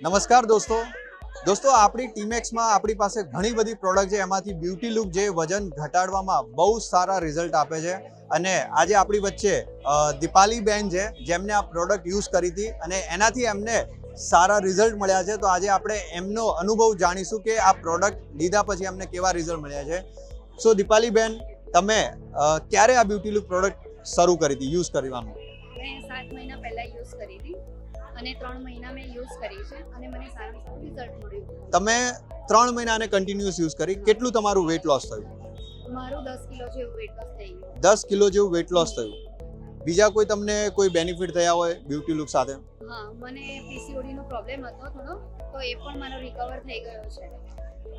નમસ્કાર દોસ્તો આપણી ટીમેક્સમાં આપણી પાસે ઘણી બધી પ્રોડક્ટ છે. એમાંથી બ્યુટી લુક જે વજન ઘટાડવામાં બહુ સારા રિઝલ્ટ આપે છે અને આજે આપણી વચ્ચે દીપાલી બેન છે જેમને આ પ્રોડક્ટ યુઝ કરી હતી અને એનાથી એમને સારા રિઝલ્ટ મળ્યા છે. તો આજે આપણે એમનો અનુભવ જાણીશું કે આ પ્રોડક્ટ લીધા પછી એમને કેવા રિઝલ્ટ મળ્યા છે. સો દીપાલી બેન, તમે ક્યારે આ બ્યુટી લુક પ્રોડક્ટ શરૂ કરી હતી યુઝ કરવાનું? મેં 7 મહિના પહેલા યુઝ કરી હતી અને 3 મહિના મેં યુઝ કરી છે અને મને સારામાં સારું રિઝલ્ટ મળ્યું. તમે 3 મહિના આને કન્ટિન્યુઅસ યુઝ કરી. કેટલું તમારું વેટ લોસ થયું? મારું 10 કિલો જેવું વેટ લોસ થઈ ગયું. 10 કિલો જેવું વેટ લોસ થયું. બીજા કોઈ તમને કોઈ બેનિફિટ થયા હોય બ્યુટી લુક સાથે? હા, મને પીસીઓડી નો પ્રોબ્લેમ હતો થોડો, તો એ પણ મારો રિકવર થઈ ગયો છે.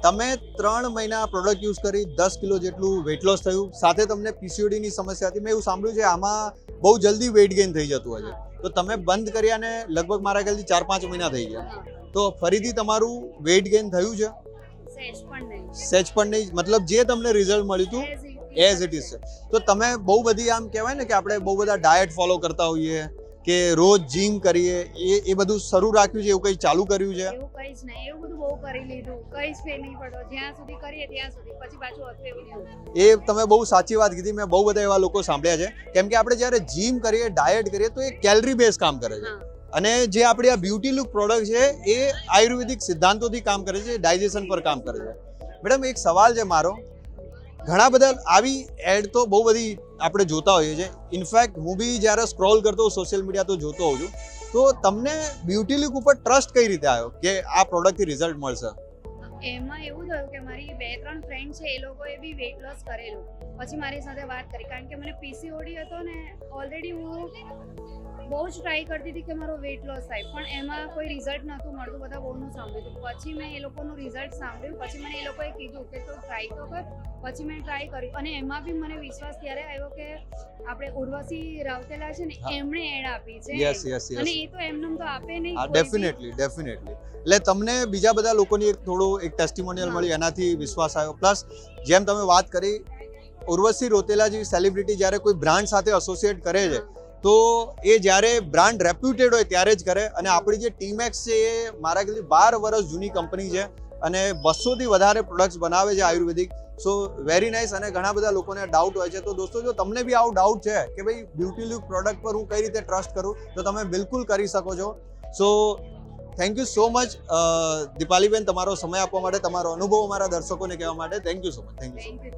તમે 3 મહિના પ્રોડક્ટ યુઝ કરી, 10 કિલો જેટલું વેટ લોસ થયું, સાથે તમને પીસીઓડી ની સમસ્યા હતી. મેં એવું સાંભળ્યું છે આમાં બહુ જલ્દી વેટ ગેઇન થઈ જતું હોય છે. તો તમે બંધ કર્યા ને લગભગ મારા ખ્યાલથી 4-5 મહિના થઈ ગયા. તો ફરીથી તમારું વેટ ગેઇન થયું છે? સેજ પણ નહીં. સેજ પણ નહીં. મતલબ જે તમને રિઝલ્ટ મળ્યું હતું એઝ ઇટ ઇઝ છે. તો તમે બહુ બધી આમ કહેવાય ને કે આપણે બહુ બધા ડાયટ ફોલો કરતા હોઈએ કે રોજ જીમ કરીએ, એ બધું શરૂ રાખ્યું છે, એવું કંઈ ચાલુ કર્યું છે? એવું કંઈ જ નહીં. એવું બધું બહુ કરી લીધું, કંઈ જ ફેર નહીં પડ્યો. જ્યાં સુધી કરીએ ત્યાં સુધી, પછી પાછું હતું એવું નહીં. એ તમે બહુ સાચી વાત કીધી. મેં બહુ બધા એવા લોકો સાંભળ્યા છે. કેમ કે આપણે જ્યારે જીમ કરીએ, ડાયટ કરીએ તો એ કેલરી બેઝ કામ કરે છે. અને જે આપણી આ બ્યુટી લુક પ્રોડક્ટ છે એ આયુર્વેદિક સિદ્ધાંતોથી કામ કરે છે, ડાયજેશન પર કામ કરે છે. મેડમ, એક સવાલ છે મારો. ઘણા બધા આવી એડ તો બહુ બધી આપણે જોતા હોઈએ છીએ. ઇનફેક્ટ હું બી જ્યારે સ્ક્રોલ કરતો હોઉં સોશિયલ મીડિયા તો જોતો હોઉં છું. તો તમને બ્યુટી લુક ઉપર ટ્રસ્ટ કઈ રીતે આવ્યો કે આ પ્રોડક્ટથી રિઝલ્ટ મળશે? એમાં એવું થયું કે મારી 2-3 ફ્રેન્ડ છે, એ લોકોએ બી વેટ લોસ કરેલું. પછી મારી સાથે વાત કરી, કારણ કે મને પીસીઓડી હતો ને ઓલરેડી. હું બહુ જ ટ્રાય કરતી હતી કે મારો વેટ લોસ થાય, પણ એમાં કોઈ રિઝલ્ટ નહોતું મળતું. બધા બહુનું સાંભળ્યું. પછી મેં એ લોકોનું રિઝલ્ટ સાંભળ્યું. પછી મને એ લોકોએ કીધું કે તું ટ્રાય તો કર. પછી મેં ટ્રાય કર્યું અને એમાં બી મને વિશ્વાસ ત્યારે આવ્યો કે આપણે ઉર્વશી રાવતેલા છે ને, એમણે એડ આપી છે. યસ. અને એ તો એમનેમ તો આપે નહીં. હા, ડેફિનેટલી. એટલે તમને બીજા બધા લોકોની એક ટેસ્ટિમોનિયલ મળી, એનાથી વિશ્વાસ આવ્યો. પ્લસ જેમ તમે વાત કરી, ઉર્વશી રૌતેલા જેવી સેલિબ્રિટી જ્યારે કોઈ બ્રાન્ડ સાથે એસોસિએટ કરે છે તો એ જ્યારે બ્રાન્ડ રેપ્યુટેડ હોય ત્યારે જ કરે. અને આપણી જે ટીમેક્સ છે એ મારા ખ્યાલથી 12 વર્ષ જૂની કંપની છે અને 200થી વધારે પ્રોડક્ટ્સ બનાવે છે આયુર્વેદિક. સો વેરી નાઇસ. અને ઘણા બધા લોકોને ડાઉટ હોય છે. તો દોસ્તો, જો તમને બી આવું ડાઉટ છે કે ભાઈ બ્યુટી લુક પ્રોડક્ટ પર હું કઈ રીતે ટ્રસ્ટ કરું, તો તમે બિલકુલ કરી શકો છો. So thank you so much દીપાલીબેન, તમારો સમય આપવા માટે, તમારો અનુભવ અમારા દર્શકોને કહેવા માટે. Thank you so much. Thank you.